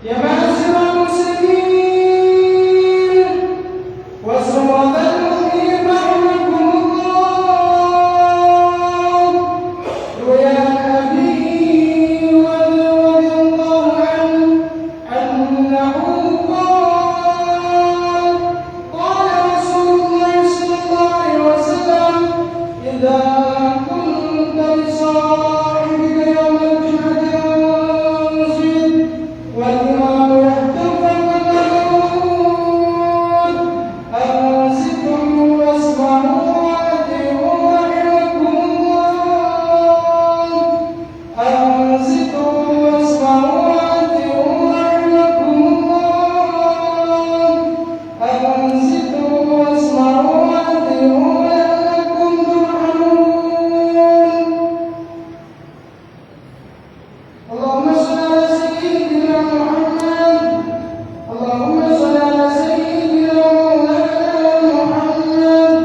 يا معاشر المسلمين وزمرة المؤمنين رحمكم الله. روي عن أبي رضي الله عنه أنه قال قال رسول الله صلى الله عليه وسلم إذا كنت بصاحبك يوم الجمعة أنزل والإمام يحكم فقد أنصتوا واسمعوا وأطيعوا رحمكم الله. أنصتوا واسمعوا وأطيعوا رحمكم الله. أنصتوا واسمعوا وأطيعوا لعلكم ترحمون. اللهم صل على سيدنا محمد. اللهم صل على سيدنا مولانا محمد.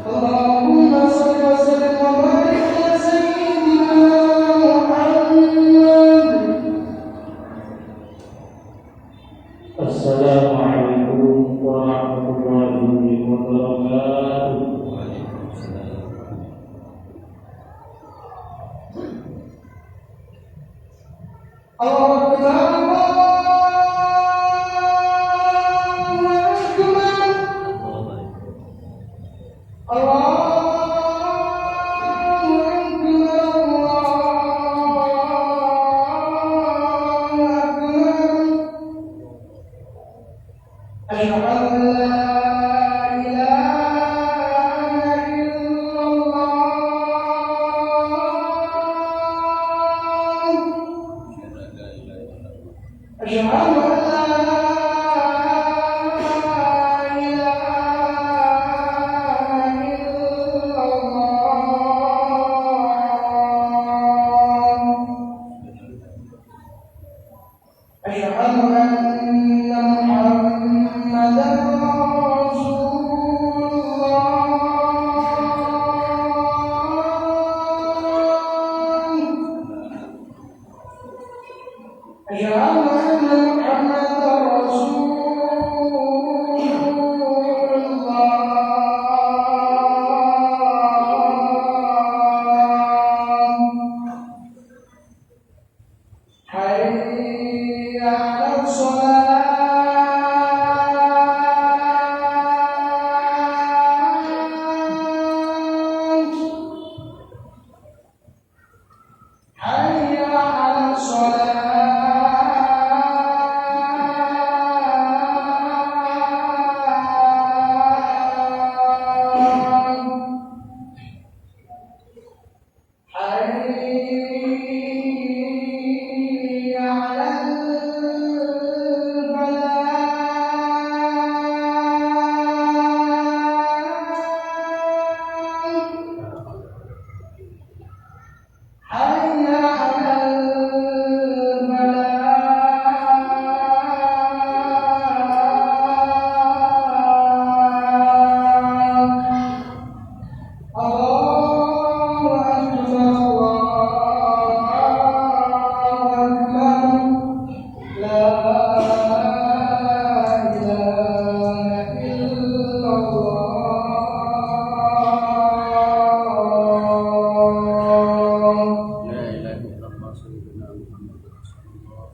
اللهم صل وسلم وبارك على سيدنا محمد. Assalamualaikum warahmatullahi wabarakatuh. Allahu Akbar. Allahu أشهد أن لا إله إلا الله. أشهد أن محمدا رسول الله. أشهد أن محمدا رسول الله. حي على الصلاة. حي على الصلاة. حي على الفلاح. حي على الفلاح. الله أكبر الله أكبر. لا إله إلا الله. La ilaha illallah sayyidina Muhammad Rasulullah.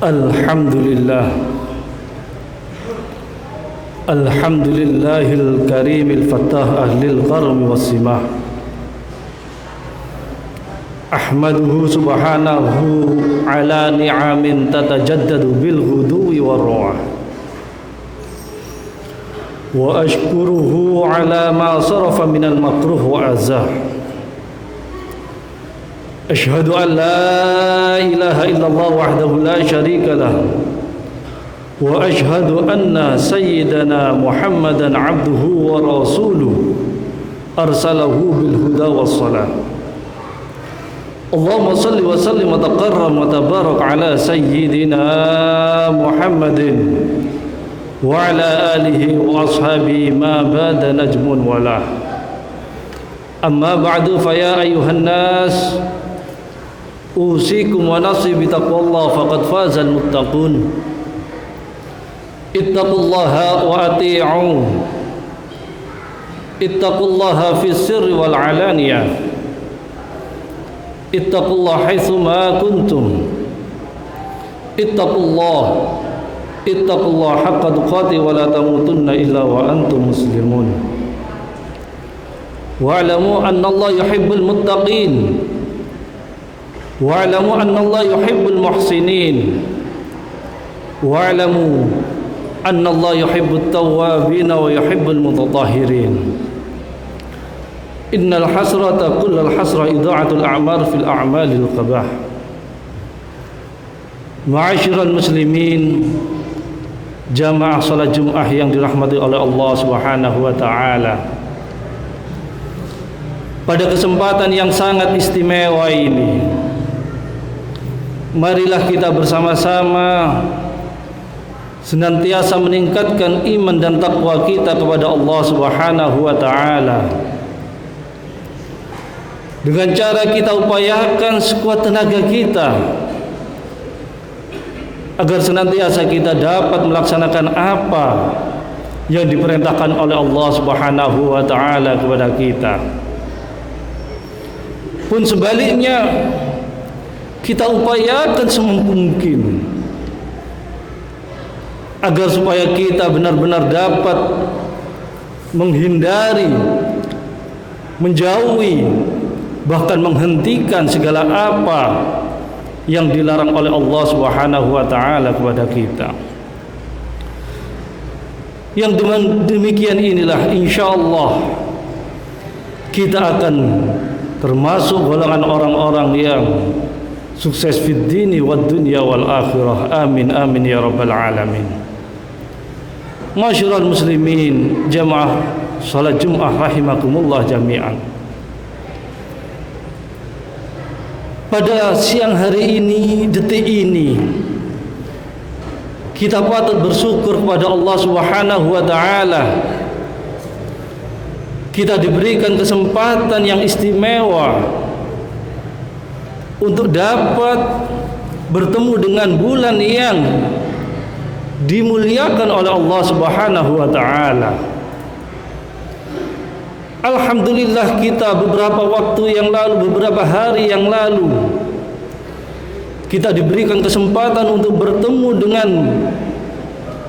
Alhamdulillah. Alhamdulillahil karimil fattah ahlil gharmi wassimah. Ahmaduhu subhanahu ala ni'amin tatajaddadu bil ghuduwi war rawah. Wa ashkuruhu ala ma sarafa minal makruh wa azah. Ashhadu an la ilaha illallah wahdahu la syarika lah. Wa ashhadu anna sayyidana Muhammadan abduhu wa rasuluh arsalahu bil huda was salam. Allahumma salli wa sallim wa taqarram wa tabarak ala sayyidina Muhammadin wa ala alihi wa ashabihi ma bada najmun wala. Amma ba'du, fa ya ayuhan nas usikum wa nafsi bi taqwallah faqad fazal muttaqun. Ittaqullaha wa ati'u. Ittaqullaha fi sirri wal alaniyah. Ittaqullah haitsu ma kuntum. Ittaqullah haqqa tuqatih wa la tamutunna illa wa antum muslimun. Wa'lamu anna Allah yuhibbul muttaqin. Wa'lamu anna Allah yuhibbul muhsinin. Wa'lamu anna Allah yuhibbut tawwabin wa yuhibbul mutatahhirin. Innal hasrata kullal hasra idha'atul a'mar fil a'malil qabah. Ma'asyiral muslimin, jamaah salat Jumat yang dirahmati oleh Allah Subhanahu wa taala. Pada kesempatan yang sangat istimewa ini, marilah kita bersama-sama senantiasa meningkatkan iman dan takwa kita kepada Allah Subhanahu wa taala. Dengan cara kita upayakan sekuat tenaga kita agar senantiasa kita dapat melaksanakan apa yang diperintahkan oleh Allah Subhanahu wa taala kepada kita. Pun sebaliknya, kita upayakan semampu mungkin agar supaya kita benar-benar dapat menghindari, menjauhi, bahkan menghentikan segala apa yang dilarang oleh Allah Subhanahu wa taala kepada kita. Yang demikian inilah insyaallah kita akan termasuk golongan orang-orang yang sukses fid dini wad dunya wal akhirah. Amin amin ya rabbal alamin. Masyiral muslimin, jamaah salat Jumat rahimakumullah jami'an. Pada siang hari ini, detik ini, kita patut bersyukur kepada Allah Subhanahu wa taala. Kita diberikan kesempatan yang istimewa untuk dapat bertemu dengan bulan yang dimuliakan oleh Allah Subhanahu wa taala. Alhamdulillah, kita beberapa waktu yang lalu, beberapa hari yang lalu, kita diberikan kesempatan untuk bertemu dengan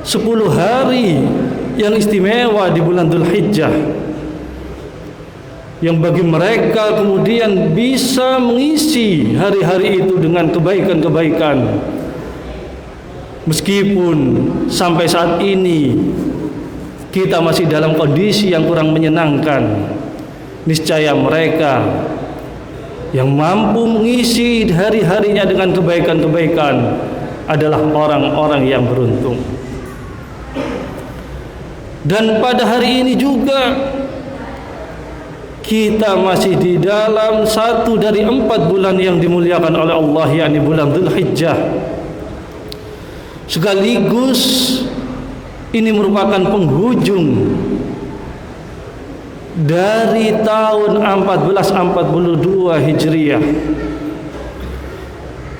10 hari yang istimewa di bulan Dzulhijjah, yang bagi mereka kemudian bisa mengisi hari-hari itu dengan kebaikan-kebaikan. Meskipun sampai saat ini kita masih dalam kondisi yang kurang menyenangkan, niscaya mereka yang mampu mengisi hari-harinya dengan kebaikan-kebaikan adalah orang-orang yang beruntung. Dan pada hari ini juga kita masih di dalam satu dari 4 bulan yang dimuliakan oleh Allah, yakni bulan Dzulhijjah. Sekaligus ini merupakan penghujung dari tahun 1442 Hijriah,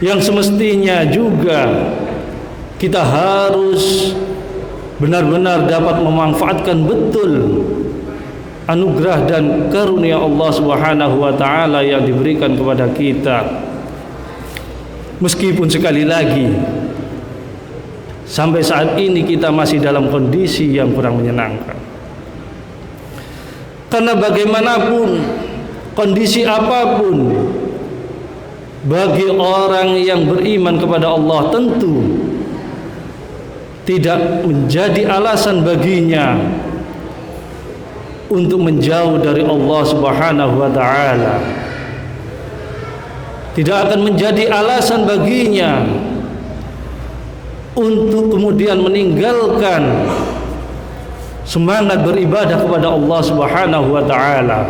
yang semestinya juga kita harus benar-benar dapat memanfaatkan betul anugerah dan karunia Allah Subhanahu wa taala yang diberikan kepada kita. Meskipun sekali lagi sampai saat ini kita masih dalam kondisi yang kurang menyenangkan. Karena bagaimanapun, kondisi apapun, bagi orang yang beriman kepada Allah tentu tidak menjadi alasan baginya untuk menjauh dari Allah Subhanahu wa taala. Tidak akan menjadi alasan baginya untuk kemudian meninggalkan semangat beribadah kepada Allah Subhanahu wa taala,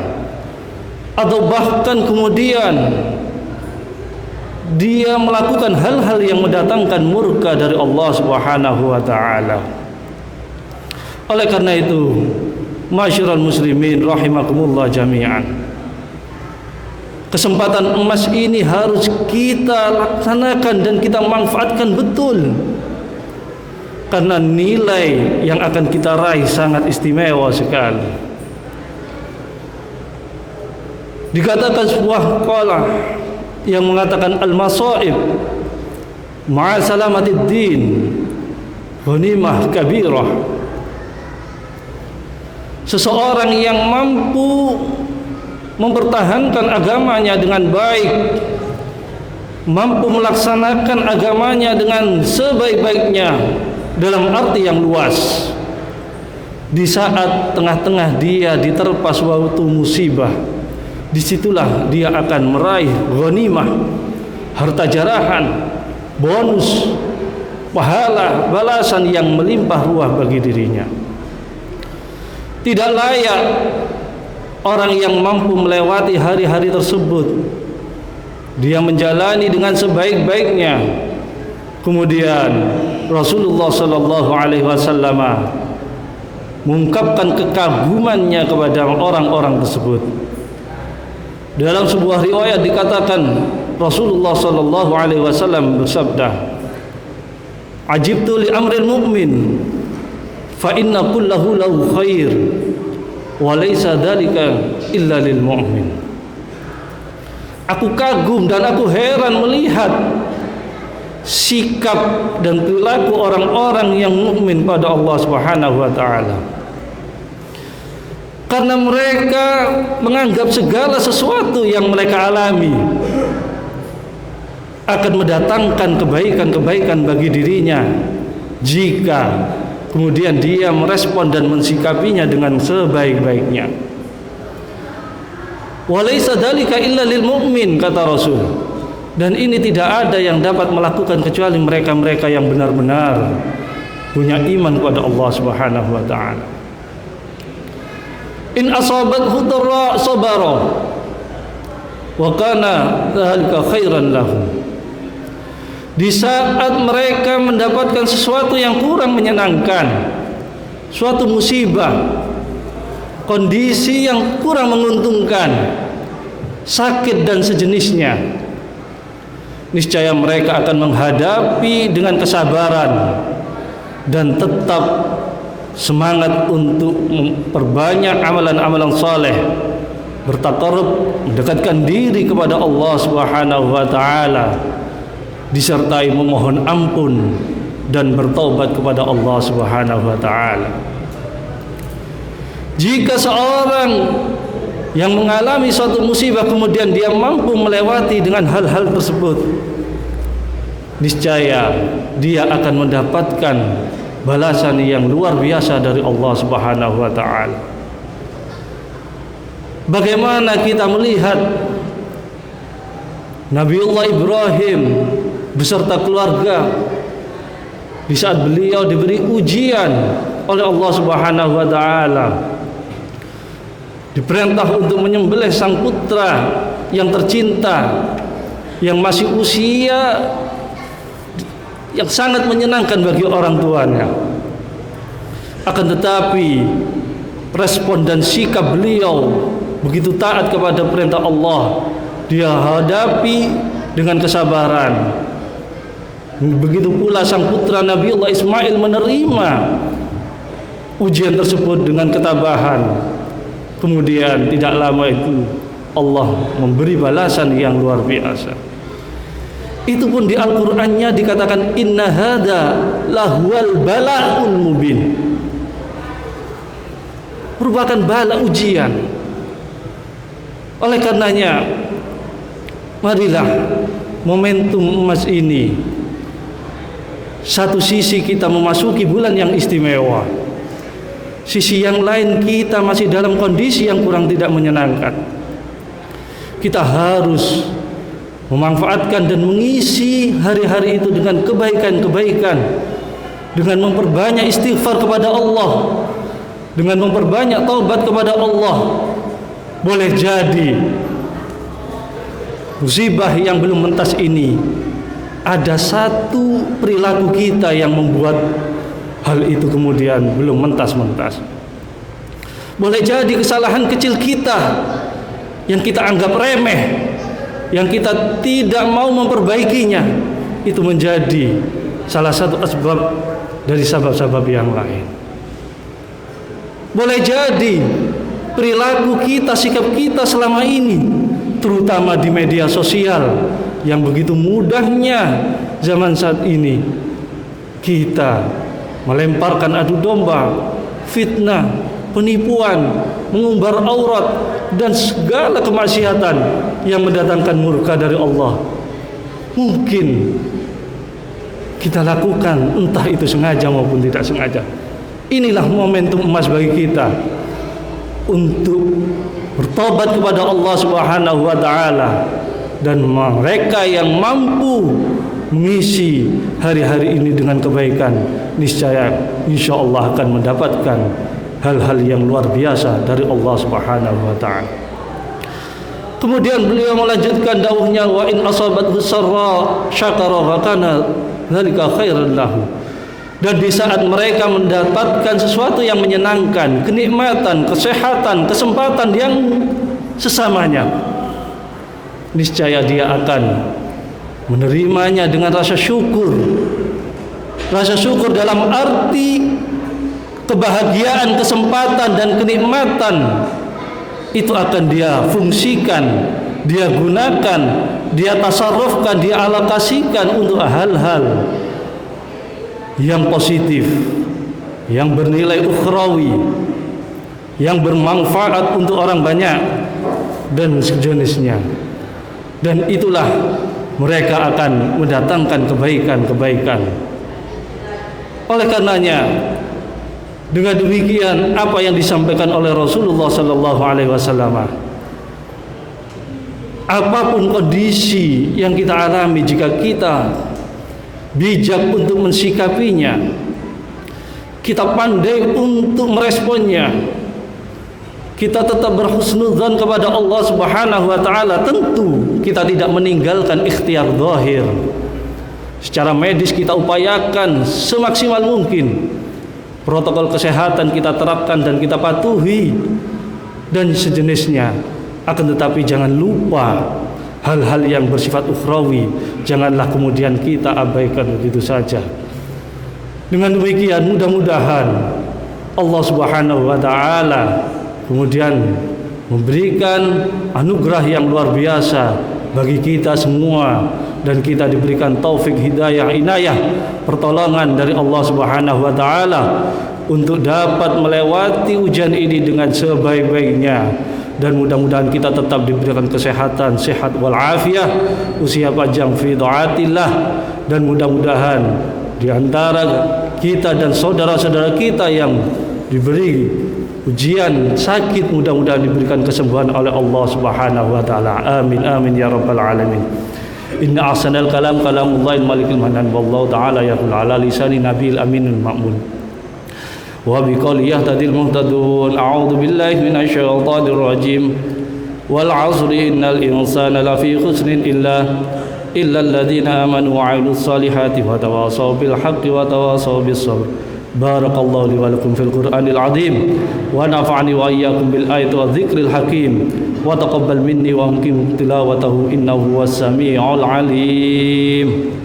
atau bahkan kemudian dia melakukan hal-hal yang mendatangkan murka dari Allah Subhanahu wa taala. Oleh karena itu, ma'asyiral muslimin rahimakumullah jami'an, kesempatan emas ini harus kita laksanakan dan kita manfaatkan betul, karena nilai yang akan kita raih sangat istimewa sekali. Dikatakan sebuah qalah yang mengatakan al-masaib ma'a salamatid din ghanimah kabirah. Seseorang yang mampu mempertahankan agamanya dengan baik, mampu melaksanakan agamanya dengan sebaik-baiknya dalam arti yang luas, di saat tengah-tengah dia diterpa suatu musibah, disitulah dia akan meraih ghanimah, harta jarahan, bonus, pahala, balasan yang melimpah ruah bagi dirinya. Tidak layak orang yang mampu melewati hari-hari tersebut, dia menjalani dengan sebaik-baiknya, kemudian Rasulullah sallallahu alaihi wasallam mengungkapkan kekagumannya kepada orang-orang tersebut. Dalam sebuah riwayat dikatakan Rasulullah sallallahu alaihi wasallam bersabda, "Ajibtu li amril mu'min fa inna kullahu lahu khair wa laysa dzalika illa lil mu'min." Aku kagum dan aku heran melihat sikap dan perilaku orang-orang yang mukmin pada Allah Subhanahu wa taala, karena mereka menganggap segala sesuatu yang mereka alami akan mendatangkan kebaikan-kebaikan bagi dirinya jika kemudian dia merespon dan mensikapinya dengan sebaik-baiknya. Walaysa dzalika illa lil mu'min, kata Rasul, dan ini tidak ada yang dapat melakukan kecuali mereka-mereka yang benar-benar punya iman kepada Allah Subhanahu wa taala. In asabathu dharra sabara wa kana dzalika khairan lahu. Di saat mereka mendapatkan sesuatu yang kurang menyenangkan, suatu musibah, kondisi yang kurang menguntungkan, sakit dan sejenisnya, niscaya mereka akan menghadapi dengan kesabaran dan tetap semangat untuk memperbanyak amalan-amalan saleh, bertaqarrub, mendekatkan diri kepada Allah Subhanahu wa taala, disertai memohon ampun dan bertaubat kepada Allah Subhanahu wa taala. Jika seorang yang mengalami suatu musibah kemudian dia mampu melewati dengan hal-hal tersebut, niscaya dia akan mendapatkan balasan yang luar biasa dari Allah Subhanahu wa taala. Bagaimana kita melihat Nabiullah Ibrahim beserta keluarga di saat beliau diberi ujian oleh Allah Subhanahu wa taala, diperintah untuk menyembelih sang putra yang tercinta yang masih usia yang sangat menyenangkan bagi orang tuanya. Akan tetapi respon dan sikap beliau begitu taat kepada perintah Allah, dia hadapi dengan kesabaran. Begitu pula sang putra Nabiullah Ismail menerima ujian tersebut dengan ketabahan. Kemudian tidak lama itu Allah memberi balasan yang luar biasa. Itu pun di Al-Qur'annya dikatakan inna hadza lahwal bala'ul mubin, merupakan bala ujian. Oleh karenanya marilah momentum emas ini, satu sisi kita memasuki bulan yang istimewa, sisi yang lain kita masih dalam kondisi yang kurang tidak menyenangkan. Kita harus memanfaatkan dan mengisi hari-hari itu dengan kebaikan-kebaikan, dengan memperbanyak istighfar kepada Allah, dengan memperbanyak taubat kepada Allah, boleh jadi musibah yang belum mentas ini ada satu perilaku kita yang membuat hal itu kemudian belum mentas-mentas. Boleh jadi kesalahan kecil kita yang kita anggap remeh, yang kita tidak mau memperbaikinya, itu menjadi salah satu sebab dari sebab-sebab yang lain. Boleh jadi perilaku kita, sikap kita selama ini, terutama di media sosial yang begitu mudahnya zaman saat ini, kita melemparkan adu domba, fitnah, penipuan, mengumbar aurat, dan segala kemaksiatan yang mendatangkan murka dari Allah. Mungkin kita lakukan, entah itu sengaja maupun tidak sengaja. Inilah momentum emas bagi kita untuk bertobat kepada Allah Subhanahu wa taala, dan mereka yang mampu mengisi hari-hari ini dengan kebaikan, niscaya insyaallah akan mendapatkan hal-hal yang luar biasa dari Allah Subhanahu wa taala. Kemudian beliau melanjutkan dawuhnya, wa in asabathu sarra syakara fa kana dzalika khairan lahu. Dan di saat mereka mendapatkan sesuatu yang menyenangkan, kenikmatan, kesehatan, kesempatan yang sesamanya, niscaya dia akan menerimanya dengan rasa syukur. Rasa syukur dalam arti kebahagiaan, kesempatan, dan kenikmatan itu akan dia fungsikan, dia gunakan, dia tasarrufkan, dia alokasikan untuk hal-hal yang positif, yang bernilai ukhrawi, yang bermanfaat untuk orang banyak dan sejenisnya. Dan itulah mereka akan mendatangkan kebaikan-kebaikan. Oleh karenanya, dengan demikian apa yang disampaikan oleh Rasulullah sallallahu alaihi wasallam, apapun kondisi yang kita alami, jika kita bijak untuk mensikapinya, kita pandai untuk meresponnya, kita tetap berhusnudzan kepada Allah Subhanahu wa taala, tentu kita tidak meninggalkan ikhtiar zahir. Secara medis kita upayakan semaksimal mungkin, protokol kesehatan kita terapkan dan kita patuhi dan sejenisnya. Akan tetapi jangan lupa hal-hal yang bersifat ukhrawi, janganlah kemudian kita abaikan begitu saja. Dengan demikian mudah-mudahan Allah Subhanahu wa taala kemudian memberikan anugerah yang luar biasa bagi kita semua, dan kita diberikan taufik, hidayah, inayah, pertolongan dari Allah Subhanahu wa taala untuk dapat melewati ujian ini dengan sebaik-baiknya. Dan mudah-mudahan kita tetap diberikan kesehatan, sehat wal afiyah, usia panjang fi taatillah, dan mudah-mudahan di antara kita dan saudara-saudara kita yang diberi ujian sakit, mudah-mudahan diberikan kesembuhan oleh Allah Subhanahu wa taala. Amin amin ya rabbal alamin. Inna ahsanal kalam kalamullahil malikil manan, wallahu taala yaqul ala lisani nabiyil aminul ma'mun. Wa biqali yahtadil muhtadun. A'udzu billahi minasy syaithanir rajim. Wal 'asri innal insana lafi khusrin illa alladziina amanu wa 'amilus solihati wa tawassaw bil haqqi wa tawassaw bis sabr. Barakallahu li wa lakum fil Qur'anil 'azim wa nafa'ani wa iyyakum bil ayati wa dzikril hakim wa taqabbal minni wa minkum tilawatahu innahu was samii'ul 'alim.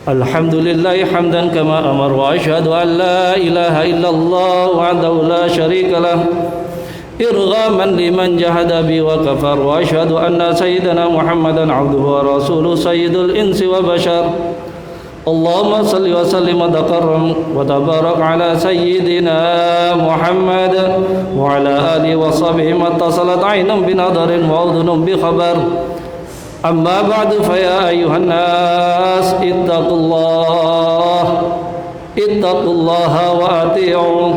Alhamdulillah hamdan kama amar, wa asyhadu an la ilaha illallah wahdahu la syarika lah irghaman liman jahada bi wa kafar, wa asyhadu anna sayyidana Muhammadan abduhu wa rasuluhu sayyidul insi wa bashar اللهم صل وسلم وتبارك على سيدنا محمد وعلى آله وصحبه ما اتصلت عين بنظر وأذن بخبر. أما بعد فيا أيها الناس اتقوا الله وأطيعوا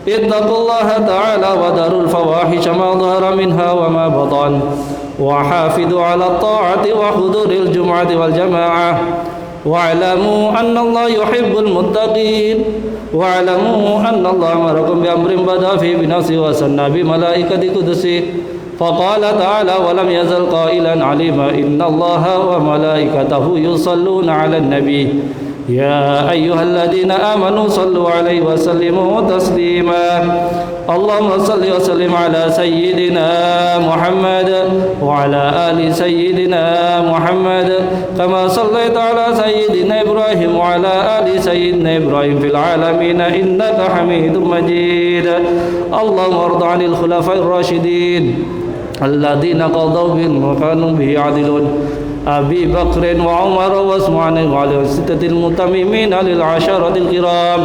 اتقوا الله تعالى وذروا الفواحش ما ظهر منها وما بطن وحافظوا على الطاعة وحضور الجمعة والجماعة واعلموا أن الله يحب المتقين واعلموا أن الله أمركم بأمر بدأ فيه بنفسه وثنى بملائكة قدسه فقال تعالى ولم يزل قائلا عليما إن الله وملائكته يصلون على النبي يا أيها الذين آمنوا صلوا عليه وسلموا تسليما. اللهم صل وسلم على سيدنا محمد وعلى آل سيدنا محمد كما صليت على سيدنا إبراهيم وعلى آل سيدنا إبراهيم في العالمين إنك حميد مجيد. اللهم ارض عن الخلفاء الراشدين الذين قضوا بالحق وكانوا به يعدلون أبي بكر وعمر وعثمان وعلي الستة المتممين للعشرة الكرام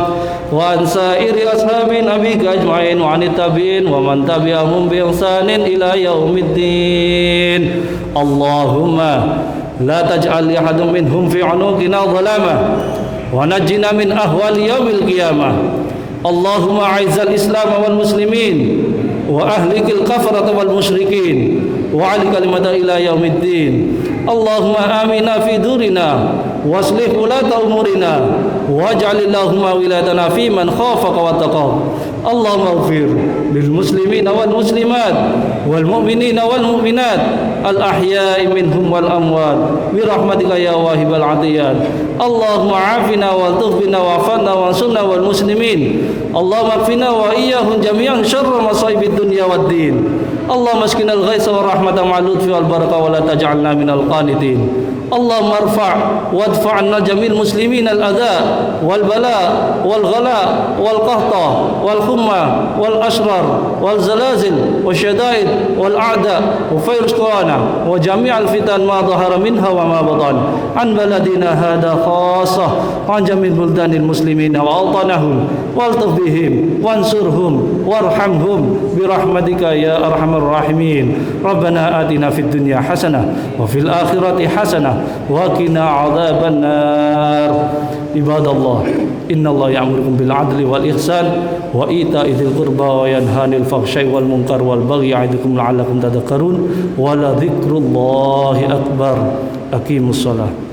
وعن سائر أصحاب نبيك أجمعين وعن التابعين ومن تبعهم بإحسان إلى يوم الدين. اللهم لا تجعل أحد منهم في عنقنا ظلامة ونجنا من أهوال يوم القيامة. اللهم أعز الإسلام والمسلمين وأهلك الكفرة والمشركين وعلي كلمة إلى يوم الدين. اللهم آمنا في دورنا واصلح ولاة أمورنا واجعل اللهم ولايتنا في من خافك واتقاك. اللهم اغفر للمسلمين والمسلمات والمؤمنين والمؤمنات الأحياء منهم والأموات برحمتك يا واهب العطيات. اللهم عافنا والطف بنا وعفنا وانصرنا والمسلمين. اللهم اكفنا وإياهم جميعا شر مصائب الدنيا والدين. اللهم اسقنا الغيث والرحمة مع اللطف والبركة ولا تجعلنا من القانتين. اللهم ارفع وادفع عنا جميع المسلمين الأذى والبلاء والغلاء والقهط والحمى والأشرار والزلازل والشدائد والأعداء وفيروس كورونا وجميع الفتن ما ظهر منها وما بطن عن بلدنا هذا خاصة وعن جميع بلدان المسلمين وأوطانهم والطف بهم وانصرهم وارحمهم برحمتك يا أرحم الراحمين. ربنا آتنا في الدنيا حسنة وفي الآخرة حسنة وقنا عذاب النار. عباد الله إن الله يأمركم بالعدل والإحسان وإيتاء ذي القربى وينهى عن الفحشاء والمنكر والبغي يعظكم لعلكم تذكرون ولذكر الله أكبر. أقيموا الصلاة.